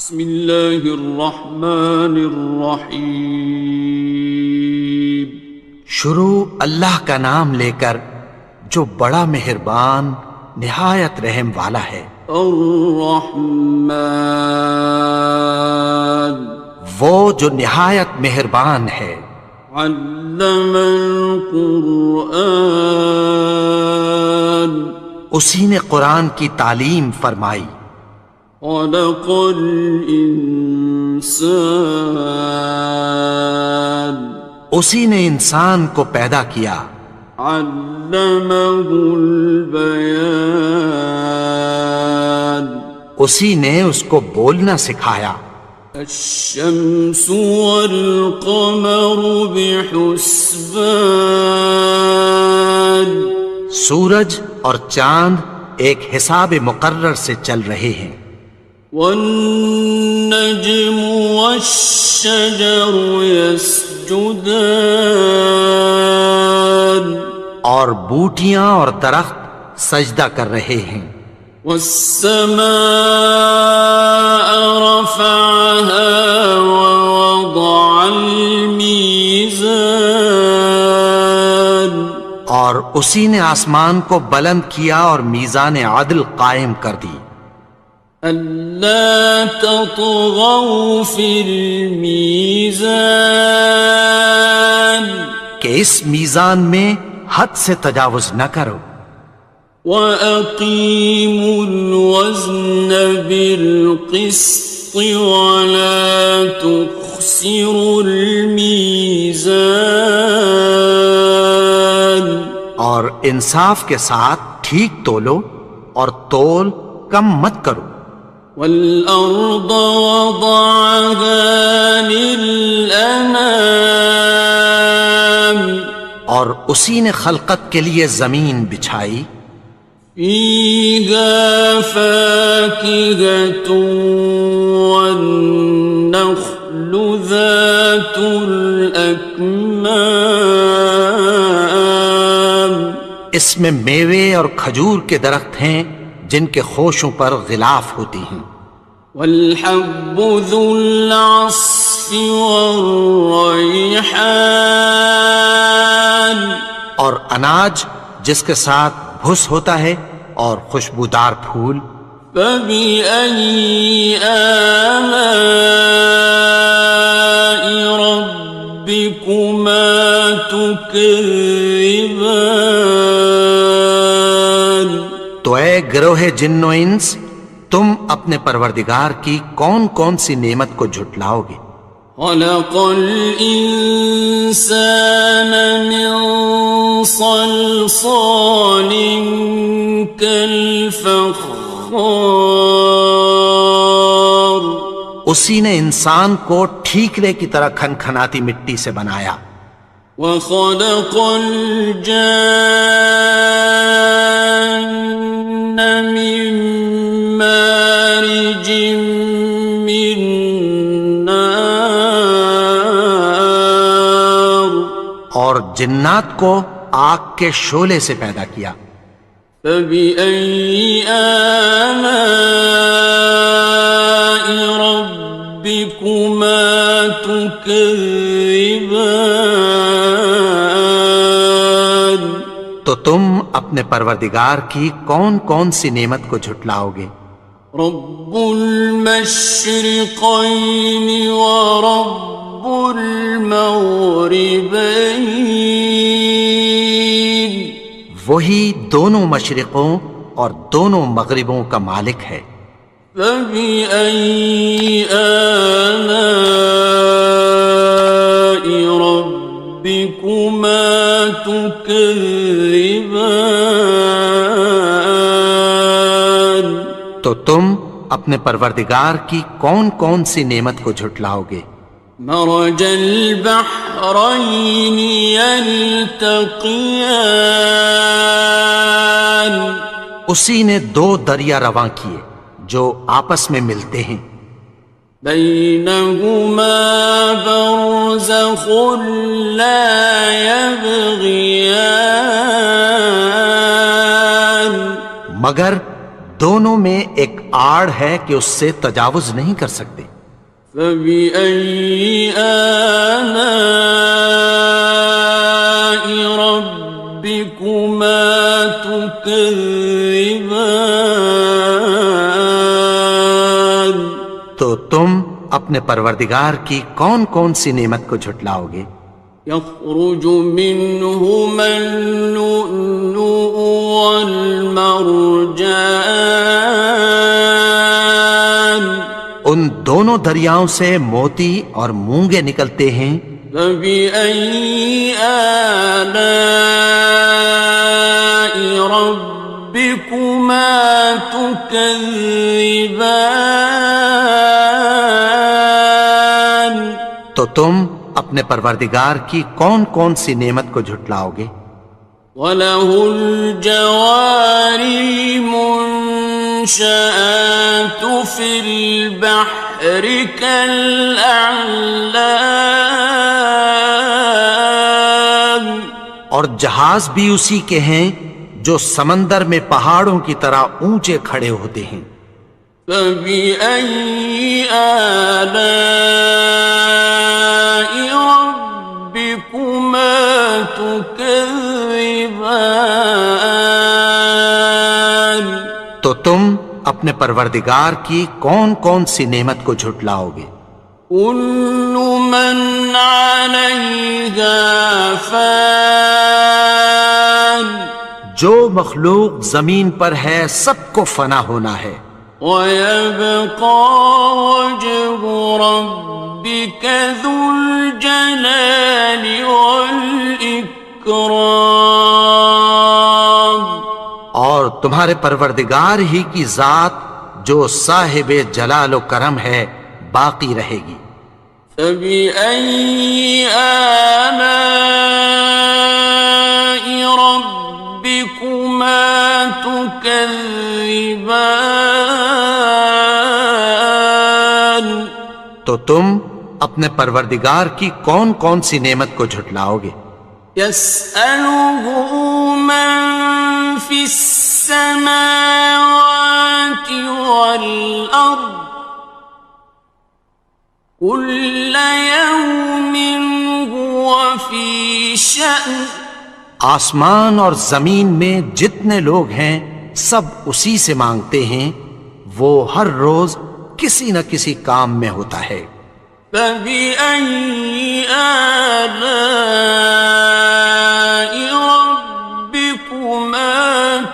بسم اللہ الرحمن الرحیم۔ شروع اللہ کا نام لے کر جو بڑا مہربان نہایت رحم والا ہے۔ الرحمن، وہ جو نہایت مہربان ہے۔ علم القرآن، اسی نے قرآن کی تعلیم فرمائی۔ خلق الانسان، اسی نے انسان کو پیدا کیا۔ علمہ البیان، اسی نے اس کو بولنا سکھایا۔ الشمس والقمر بحسبان، سورج اور چاند ایک حساب مقرر سے چل رہے ہیں۔ والنجم والشجر يسجدان، اور بوٹیاں اور درخت سجدہ کر رہے ہیں۔ والسماء رفعها ووضع الميزان، اور اسی نے آسمان کو بلند کیا اور میزان عدل قائم کر دی۔ ألا تطغوا في الميزان، کہ اس میزان میں حد سے تجاوز نہ کرو۔ وَأَقِيمُوا الْوَزْنَ بِالْقِسْطِ وَلَا تُخْسِرُوا الْمِيزَانَ، اور انصاف کے ساتھ ٹھیک تولو اور تول کم مت کرو۔ وَالْأَرْضَ وَضَعَهَا لِلْأَنَامِ، اور اسی نے خلقت کے لیے زمین بچھائی۔ فِيهَا فَاكِهَةٌ وَالنَّخْلُ ذَاتُ الْأَكْمَامِ، اس میں میوے اور کھجور کے درخت ہیں جن کے خوشوں پر غلاف ہوتی ہیں۔ وَالْحَبُّ ذُو الْعَصْفِ وَالرَّيْحَانِ، اور اناج جس کے ساتھ بھس ہوتا ہے اور خوشبودار پھول۔ فَبِأَيِّ آلَاءِ رَبِّكُمَا تُكَذِّبَانِ، تو اے گروہ جن و انس، تم اپنے پروردگار کی کون کون سی نعمت کو جھٹلاؤ گے؟ خَلَقَ الْإِنسَانَ مِنْ صَلْصَالٍ كَالْفَخَّارِ، اسی نے انسان کو ٹھیکرے کی طرح کھنکھناتی مٹی سے بنایا۔ وَخَلَقَ الْجَانَّ مِن مَّارِجٍ مِّن نَّارٍ، اور جنات کو آگ کے شعلے سے پیدا کیا۔ فَبِأَيِّ آلَاءِ رَبِّكُمَا تُكَذِّبَانِ، تو تم اپنے پروردگار کی کون کون سی نعمت کو جھٹلاؤ گے؟ رب المشرقین ورب المغربین، وہی دونوں مشرقوں اور دونوں مغربوں کا مالک ہے۔ فَبِأَيِّ آلَاءِ رَبِّكُمَا تُكَذِّبَانِ، تو تم اپنے پروردگار کی کون کون سی نعمت کو جھٹلاؤ گے؟ مرج البحرین یلتقیان، اسی نے دو دریا رواں کیے جو آپس میں ملتے ہیں۔ بینہما برزخ لا یبغیان، مگر دونوں میں ایک آڑ ہے کہ اس سے تجاوز نہیں کر سکتے۔ فبأي آلاء ربكما تكذبان؟ تو تم اپنے پروردگار کی کون کون سی نعمت کو جھٹلاؤ گے؟ يخرج منهما اللؤلؤ والمرجان، ان دونوں دریاؤں سے موتی اور مونگے نکلتے ہیں۔ فبأي آلاء ربكما تكذبان؟ تو تم اپنے پروردگار کی کون کون سی نعمت کو جھٹلاؤ گے؟ وَلَهُ الْجَوَارِ الْمُنشَآتُ فِي الْبَحْرِ كَالْأَعْلَامِ، اور جہاز بھی اسی کے ہیں جو سمندر میں پہاڑوں کی طرح اونچے کھڑے ہوتے ہیں۔ فَبِأَيِّ آلَاءِ رَبِّكُمَا تُكَذِّبَانِ؟ تو تم اپنے پروردگار کی کون کون سی نعمت کو جھٹلاؤ گے؟ كُلُّ مَنْ عَلَيْهَا فَانٍ، جو مخلوق زمین پر ہے سب کو فنا ہونا ہے۔ وَيَبْقَى وَجْهُ رَبِّكَ ذُو الْجَلَالِ وَالْإِكْرَامِ، اور تمہارے پروردگار ہی کی ذات جو صاحب جلال و کرم ہے باقی رہے گی۔ فَبِأَيِّ آلَاءِ رَبِّكُمَا تُكَذِّبَانِ؟ تو تم اپنے پروردگار کی کون کون سی نعمت کو جھٹلاؤ گے؟ يَسْأَلُهُ مَن فِي السَّمَاوَاتِ وَالْأَرْضِ كُلَّ يَوْمٍ هُوَ فِي شَأْنٍ، آسمان اور زمین میں جتنے لوگ ہیں سب اسی سے مانگتے ہیں، وہ ہر روز کسی نہ کسی کام میں ہوتا ہے۔ فَبِأَيِّ آلَاءِ رَبِّكُمَا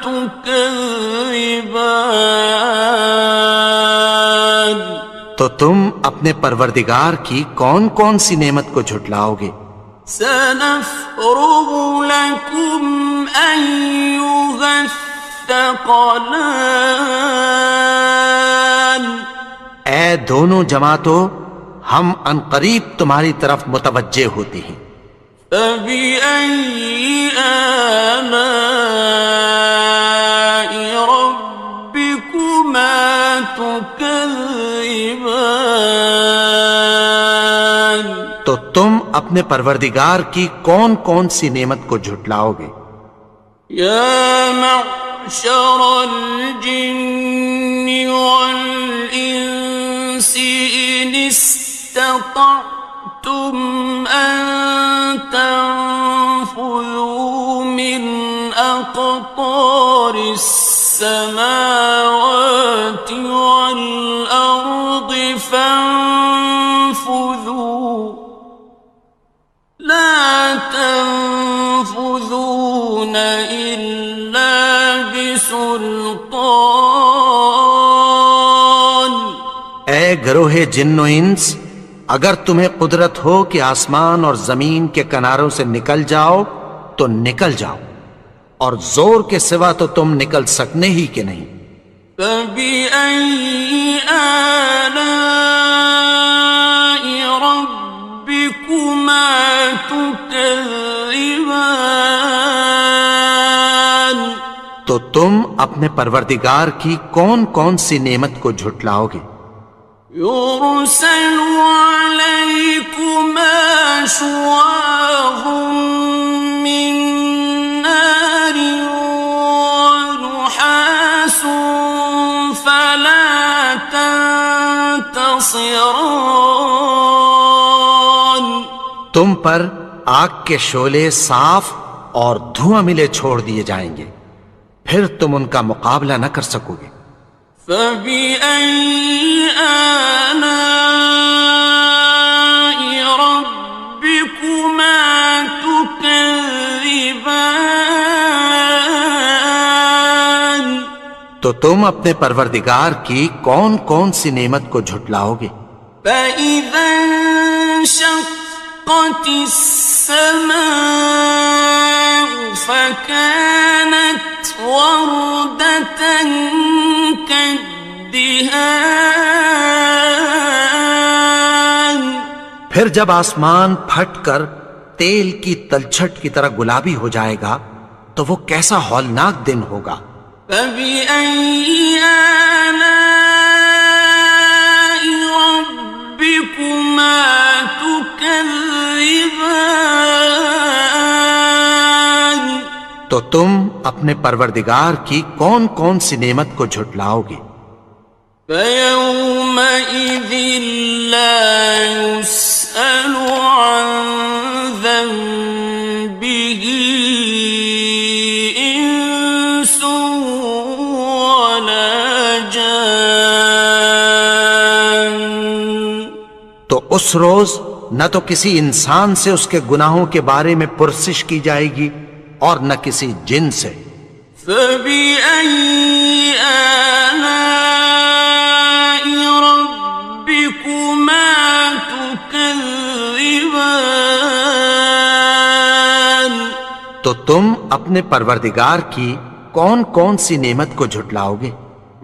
تُكَذِّبَانِ؟ تو تم اپنے پروردگار کی کون کون سی نعمت کو جھٹلاؤ گے؟ سَنَفْرُغُ لَكُمْ أَيُّهَ الثَّقَلَانِ، اے دونوں جماعتوں، ہم عنقریب تمہاری طرف متوجہ ہوتے ہیں۔ فَبِأَيِّ آلَاءِ رَبِّكُمَا تُكَذِّبَانِ؟ تو تم اپنے پروردگار کی کون کون سی نعمت کو جھٹلاؤ گے؟ يَا مَعْشَرَ الْجِنِّ وَالْإِنسِ إِنِ اسْتَطَعْتُمْ أَن تَنفُذُوا مِنْ أَقْطَارِ السَّمَاوَاتِ وَالْأَرْضِ فَانفُذُوا، لَا تَنفُذُونَ إِلَّا بِسُلْطَانٍ۔ اے گروہ جن و انس، اگر تمہیں قدرت ہو کہ آسمان اور زمین کے کناروں سے نکل جاؤ تو نکل جاؤ، اور زور کے سوا تو تم نکل سکنے ہی کہ نہیں۔ فَبِأَيِّ آلَاءِ رَبِّكُمَا تُكَذِّبَانِ؟ تو تم اپنے پروردگار کی کون کون سی نعمت کو جھٹلاؤ گے؟ يُرْسَلُ عَلَيْكُمَا شُوَاظٌ مِّن نَّارٍ وَنُحَاسٌ خصران. تم پر آگ کے شعلے صاف اور دھواں ملے چھوڑ دیے جائیں گے، پھر تم ان کا مقابلہ نہ کر سکو گے۔ فبأي آلاء ربكما تكذبان. تو تم اپنے پروردگار کی کون کون سی نعمت کو جھٹلاؤ گے؟ فإذا انشقت السماء فكانت وردة كالدهان. پھر جب آسمان پھٹ کر تیل کی تلچھٹ کی طرح گلابی ہو جائے گا تو وہ کیسا ہولناک دن ہوگا۔ فبأي آلاء ربكما تكذبان. تو تم اپنے پروردگار کی کون کون سی نعمت کو جھٹلاؤ گے؟ فيومئذ لا يسأل عن ذنبه إنس ولا جان. تو اس روز نہ تو کسی انسان سے اس کے گناہوں کے بارے میں پرسش کی جائے گی اور نہ کسی جن سے۔ فبأي آلاء ربكما تكذبان. تو تم اپنے پروردگار کی کون کون سی نعمت کو جھٹلاؤ گے؟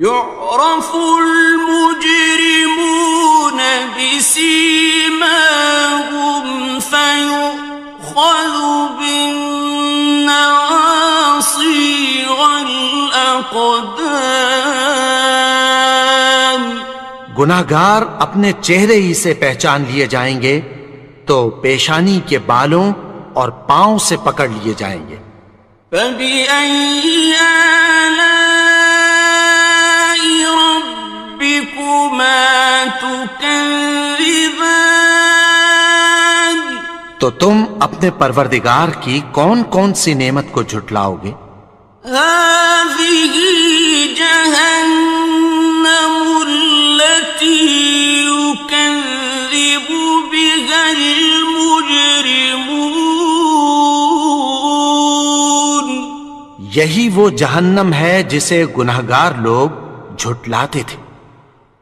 يعرف المجرمون بسيماهم فيؤخذ بالنواصي والأقدام. گناہگار اپنے چہرے ہی سے پہچان لیے جائیں گے تو پیشانی کے بالوں اور پاؤں سے پکڑ لیے جائیں گے۔ فبأي آلاء ربكما تكذبان. تو تم اپنے پروردگار کی کون کون سی نعمت کو جھٹلاؤ گے؟ هذه جهنم التي يكذب بها المجرمون. یہی وہ جہنم ہے جسے گناہگار لوگ جھٹلاتے تھے۔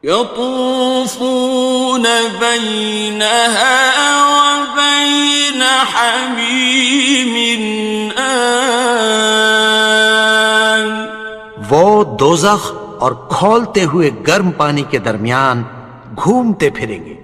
يطوفون بينها وبين حميم آن. وہ دوزخ اور کھولتے ہوئے گرم پانی کے درمیان گھومتے پھریں گے۔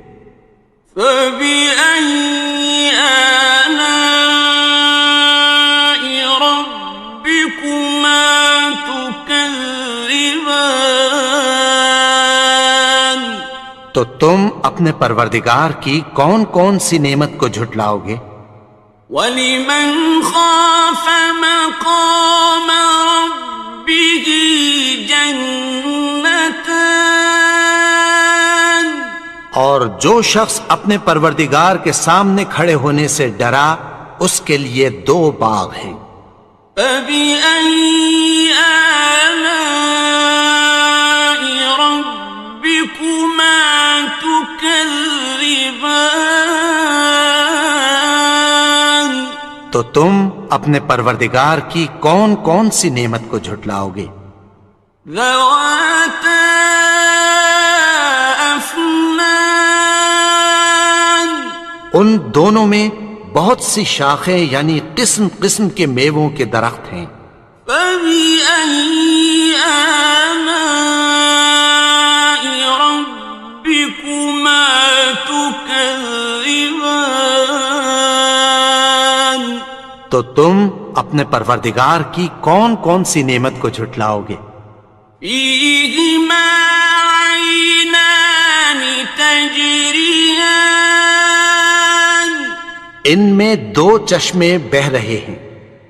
فبأي آلاء ربكما تكذبان. تو تم اپنے پروردگار کی کون کون سی نعمت کو جھٹلاؤ گے؟ وَلِمَنْ خَافَ مَقَامَ رَبِّهِ جَنَّتَانِ. اور جو شخص اپنے پروردگار کے سامنے کھڑے ہونے سے ڈرا اس کے لیے دو باغ ہیں۔ فَبِأَيِّ آلَاءِ رَبِّكُمَا تُكَذِّبَانِ. تو تم اپنے پروردگار کی کون کون سی نعمت کو جھٹلاؤ گے؟ ذَوَاتَا أَفْنَانٍ. ان دونوں میں بہت سی شاخیں یعنی قسم قسم کے میووں کے درخت ہیں۔ فَبِأَيِّ آلَاءِ رَبِّكُمَا تُكَذِّبَانِ. تو تم اپنے پروردگار کی کون کون سی نعمت کو جھٹلاؤ گے؟ فِيهِمَا عَيْنَانِ تَجْرِيَانِ. ان میں دو چشمے بہہ رہے ہیں۔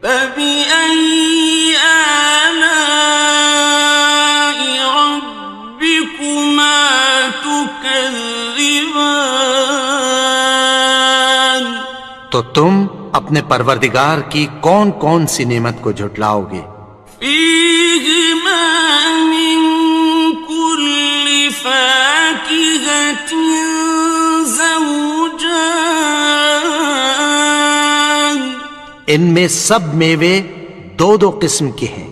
فَبِأَيِّ آلَاءِ رَبِّكُمَا تُكَذِّبَانِ. تكذبان تو تم اپنے پروردگار کی کون کون سی نعمت کو جھٹلاؤ گے؟ فيهما من كل فاكهة زوجان ان میں سب میوے دو دو قسم کے ہیں۔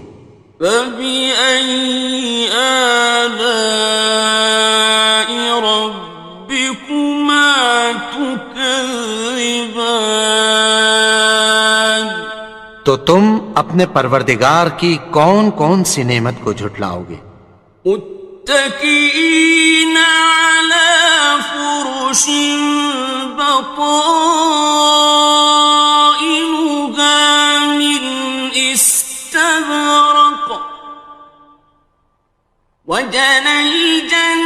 فبأي آلاء ربكما تكذبان تو تم اپنے پروردگار کی کون کون سی نعمت کو جھٹلاؤ گے؟ متكئين على فرش بطائنها من استبرق وجنى الجنتين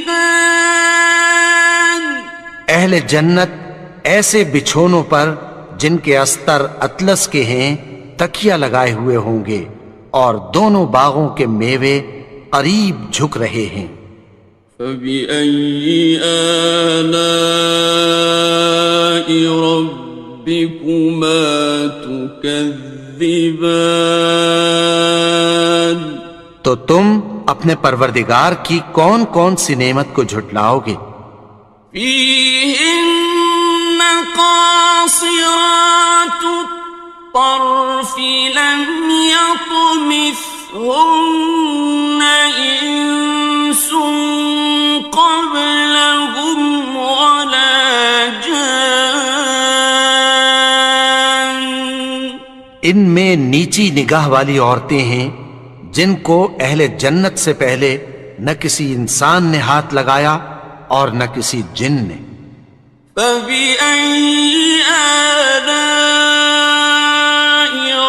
دان اہل جنت ایسے بچھونوں پر جن کے استر اطلس کے ہیں تکیہ لگائے ہوئے ہوں گے، اور دونوں باغوں کے میوے قریب جھک رہے ہیں۔ فبأي آلاء ربكما تكذبان تو تم اپنے پروردگار کی کون کون سی نعمت کو جھٹلاؤ گے؟ فيهن قاصرات الطرف لم يطمثهن إنس قبلهم ولا جان ان میں نیچی نگاہ والی عورتیں ہیں جن کو اہل جنت سے پہلے نہ کسی انسان نے ہاتھ لگایا اور نہ کسی جن نے۔ فبأي آلاء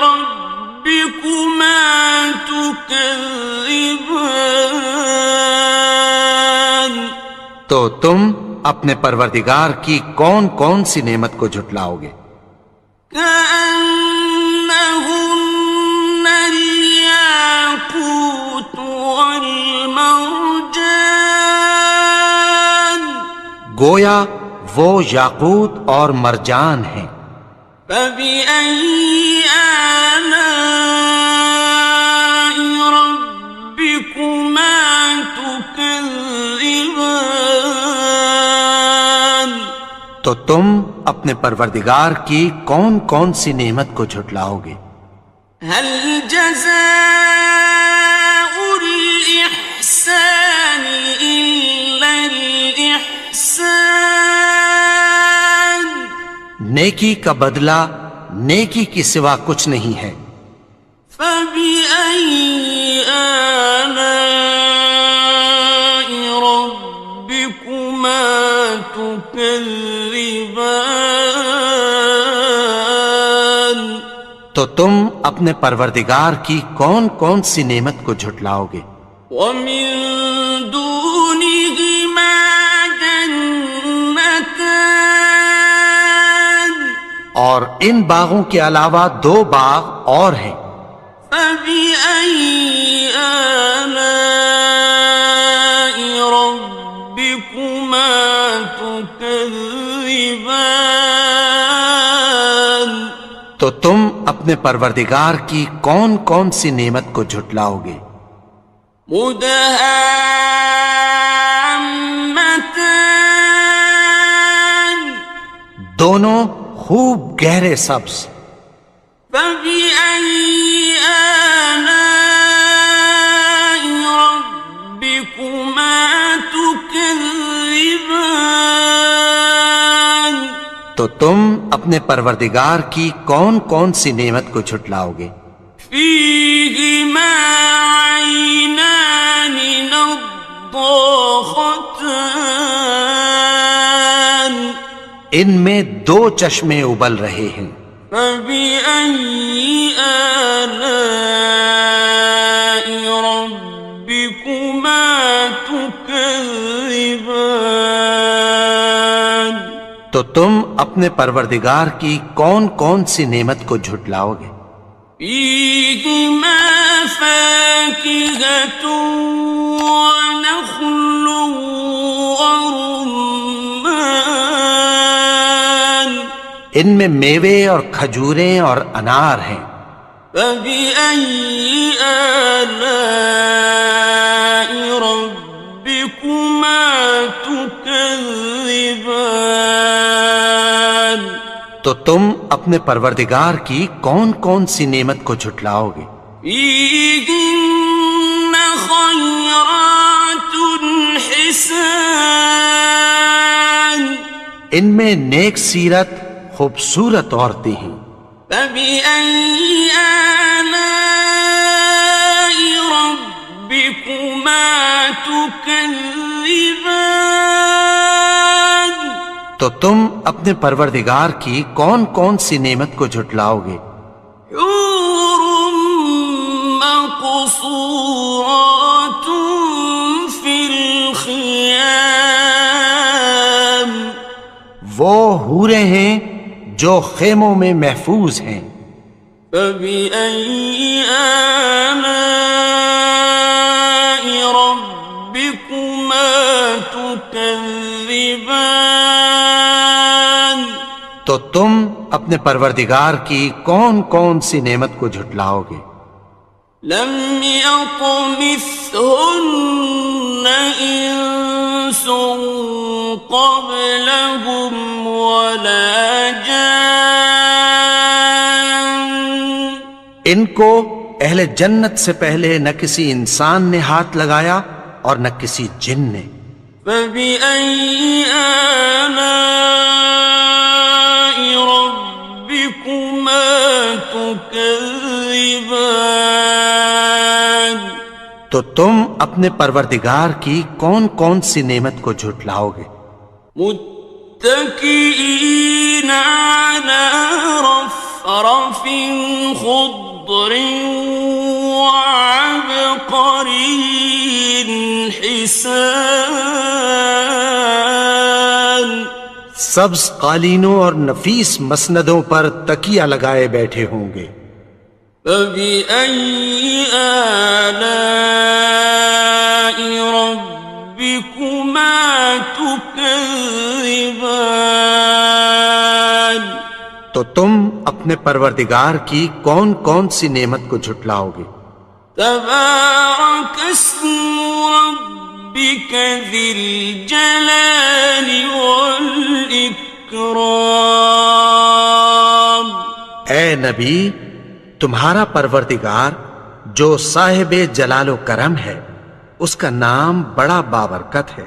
ربكما تكذبان تو تم اپنے پروردگار کی کون کون سی نعمت کو جھٹلاؤ گے؟ كأنهن الياقوت والمرجان گویا وہ یاقوت اور مرجان ہیں۔ فبأي آلاء ربكما تكذبان تو تم اپنے پروردگار کی کون کون سی نعمت کو جھٹلاؤ گے؟ هل جزاء الإحسان إلا الإحسان نیکی کا بدلہ نیکی کی سوا کچھ نہیں ہے۔ فبأي آلاء ربكما تكذبان تو تم اپنے پروردگار کی کون کون سی نعمت کو جھٹلاؤ گے؟ ومن دونهما جنتان اور ان باغوں کے علاوہ دو باغ اور ہیں۔ فبأي آلاء ربكما تكذبان تو تم اپنے پروردگار کی کون کون سی نعمت کو جھٹلاؤ گے؟ مدهامتان دونوں خوب گہرے سبز۔ فبأي آلاء ربكما تكذبان تو تم اپنے پروردگار کی کون کون سی نعمت کو جھٹلاؤ گے؟ فيهما عينان نضاختان ان میں دو چشمے ابل رہے ہیں۔ فبأي آلاء ربكما تكذبان تو تم اپنے پروردگار کی کون کون سی نعمت کو جھٹلاؤ گے؟ فيهما فاكهة ونخل ورمان ان میں میوے اور کھجوریں اور انار ہیں. فبأي آلاء ربكما تكذبان تو تم اپنے پروردگار کی کون کون سی نعمت کو جھٹلاؤ گے؟ فيهن خيرات حسان ان میں نیک سیرت خوبصورت عورتیں ہیں. فبأي آلاء ربكما تكذبان تو تم اپنے پروردگار کی کون کون سی نعمت کو جھٹلاؤ گے؟ حور مقصورات في الخيام وہ حوریں ہیں جو خیموں میں محفوظ ہیں. فبأي آلاء ربكما تكذبان تو تم اپنے پروردگار کی کون کون سی نعمت کو جھٹلاؤ گے؟ لم يطمثهن إنس قبلهم ولا جان ان کو اہل جنت سے پہلے نہ کسی انسان نے ہاتھ لگایا اور نہ کسی جن نے. فبأي آلاء ربكما تكذبان تو تم اپنے پروردگار کی کون کون سی نعمت کو جھٹلاؤ گے؟ متكئين على رفرف خضر وعبقري حسان سبز قالینوں اور نفیس مسندوں پر تکیہ لگائے بیٹھے ہوں گے. فبأي آلاء ربكما تكذبان تو تم اپنے پروردگار کی کون کون سی نعمت کو جھٹلاؤ گے؟ تبارك اسم ربك ذي الجلال والإكرام اے نبی، تمہارا پروردگار جو صاحب جلال و کرم ہے، اس کا نام بڑا بابرکت ہے.